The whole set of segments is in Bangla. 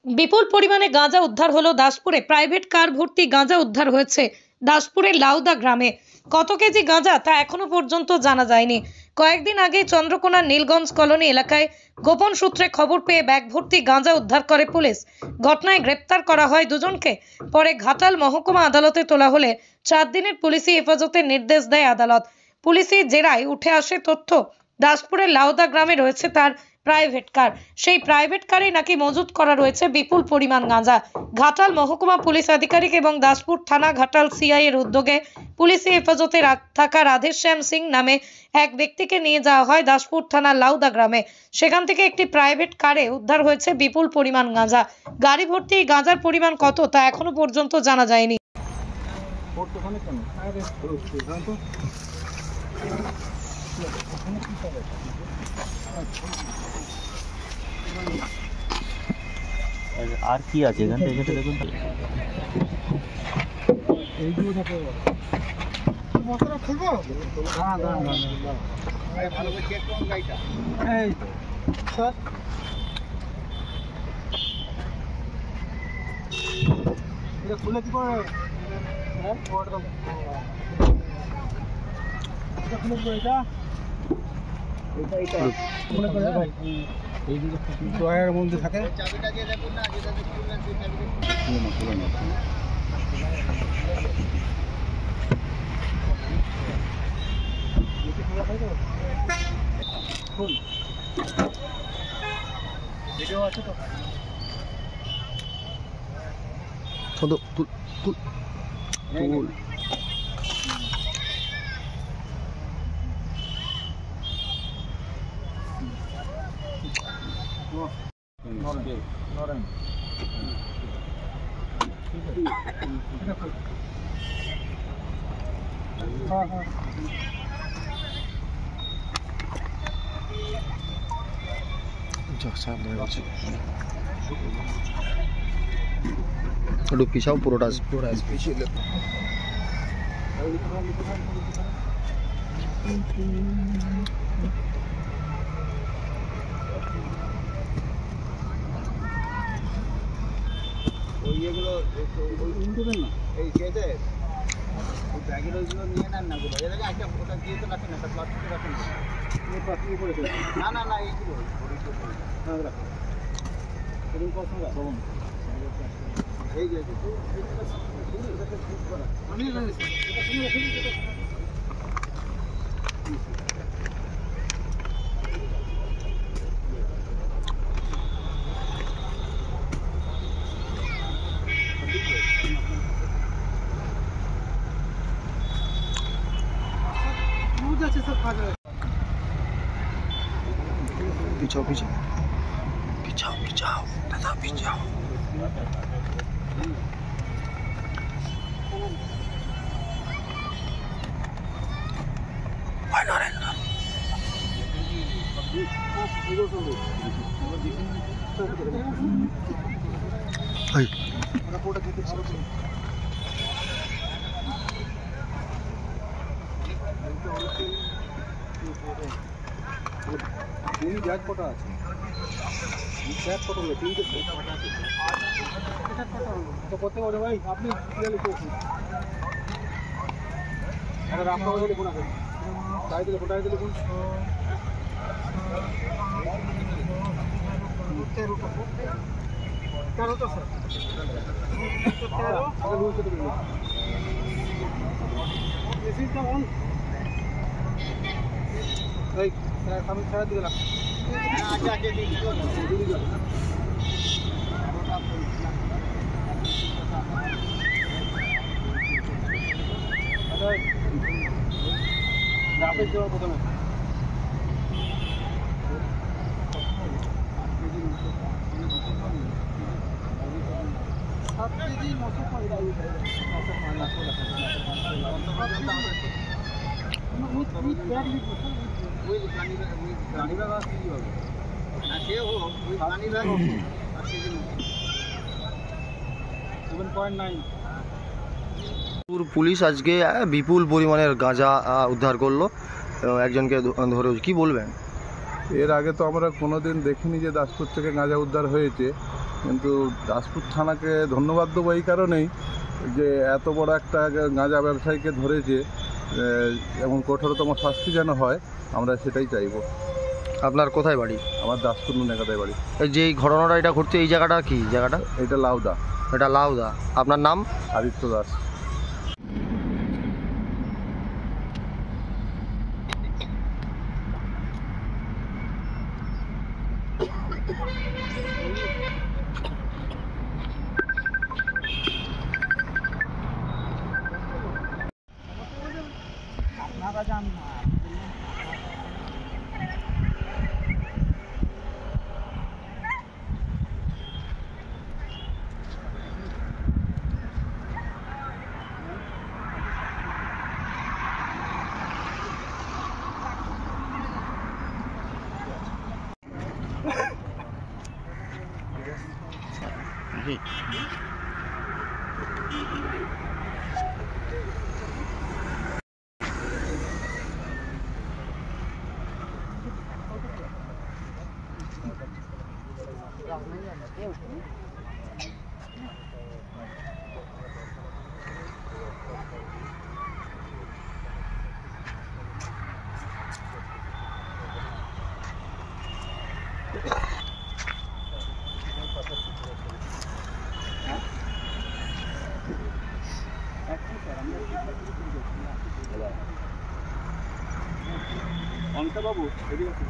বিপুল পরিমাণে গাঁজা উদ্ধার হলো দাসপুরে। প্রাইভেট কার ভর্তি গাঁজা উদ্ধার হয়েছে দাসপুরের লাউদা গ্রামে। কত কেজি গাঁজা তা এখনো পর্যন্ত জানা যায়নি। কয়েকদিন আগে চন্দ্রকোনার নীলগঞ্জ কলোনি এলাকায় গোপন সূত্রে খবর পেয়ে ব্যাগ ভর্তি গাঁজা উদ্ধার করে পুলিশ। ঘটনায় গ্রেপ্তার করা হয় দুজনকে। পরে ঘাটাল মহকুমা আদালতে তোলা হলে 4 দিনের পুলিশি হেফাজতের নির্দেশ দেয় আদালত। পুলিশি জেরায় উঠে আসে তথ্য, দাসপুরের লাউদা গ্রামে রয়েছে তার প্রাইভেট কার। সেই প্রাইভেট কারে নাকি মজুত করা রয়েছে বিপুল পরিমাণ গাঁজা। ঘাটাল মহকুমা পুলিশ আধিকারিক এবং দাসপুর থানা ঘাটাল সিআই এর উদ্যোগে পুলিশি হেফাজতে থাকা রাধেশ্যাম সিং নামে এক ব্যক্তিকে নিয়ে যাওয়া হয় দাসপুর থানার লাউদা গ্রামে। সেখান থেকে একটি প্রাইভেট কারে উদ্ধার হয়েছে বিপুল পরিমাণ গাঁজা। গাড়ি ভর্তি গাঁজার পরিমাণ কত তা এখনো পর্যন্ত জানা যায়নি। আর কি আছে এখানে দেখুন এইগুলো থাকে মশলা খুলবো হ্যাঁ না ভালো করে চেক করুন গাড়িটা এই তো স্যার এটা খুলে কি করে হ্যাঁ কোড দাও এটা খুলে কি এটা মনে করে ভাই এই যে ড্রয়ারের মধ্যে থাকে চাবিটা দিয়ে দেখুন না যেটা খুলবেন সেই চাবিটা খুলে না ফুল ভিডিও আছে তো todo tul একটু পিছাও পুরোটা স্পেশাল ওই এগুলো দেবেন না এই কেটে ওই ব্যাগের ওইগুলো নিয়ে নেন না গুলো এর আগে একটা ওটা দিয়ে তো রাখেন একটা প্লাস্টিকে রাখেন এই প্লাস্টিকে পড়ে না না না এইগুলো হ্যাঁ রাখুন এরকম কখন রাখুন এই যে আমি পিছাও পিছাও পিছাও পিছাও দাদা পিছাও ব্যাগ কটা আছে ব্যাগ কটা হলো তিনটে তো করতে পারে ভাই আপনি লিখুন একটা রাম কাগজে লিখুন আগে ডায়েরিতে লিখুন তেরো তো স্যার 13 আমি ছাড়া দিয়ে রাখ আগে আগে দিয়ে দিও আচ্ছা রাপে যাও প্রথমে সব কেজি 900 টাকা পুলিশ আজকে বিপুল পরিমাণের গাঁজা উদ্ধার করলো এবং একজনকে ধরে। কি বলবেন? এর আগে তো আমরা কোনোদিন দেখিনি যে দাসপুর থেকে গাঁজা উদ্ধার হয়েছে। কিন্তু দাসপুর থানাকে ধন্যবাদ দেবো এই কারণেই যে এত বড় একটা গাঁজা ব্যবসায়ীকে ধরেছে, এবং কঠোরতম শাস্তি যেন হয়, আমরা সেটাই চাইবো। আপনার কোথায় বাড়ি? আমার দাসপুর নুনেকাটায় বাড়ি। এই যে এই ঘটনাটা এটা ঘটছে, এই জায়গাটা কি জায়গাটা? এটা লাউদা। এটা লাউদা। আপনার নাম? আদিত্য দাস। অনিতাবাবু, এদিকে আসুন।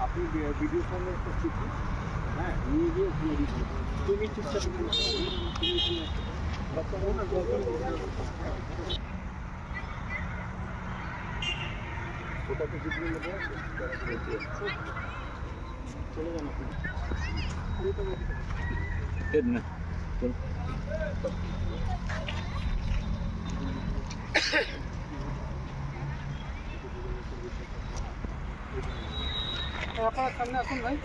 আপনি ভিডিও ফোনে করছি, হ্যাঁ, নিয়ে গিয়ে ওখানে দিচ্ছি। তুমি চুপচাপ ওটাকে ভিডিও নেবে, চলে যান আপনি। না আপনার সামনে আসুন ভাই।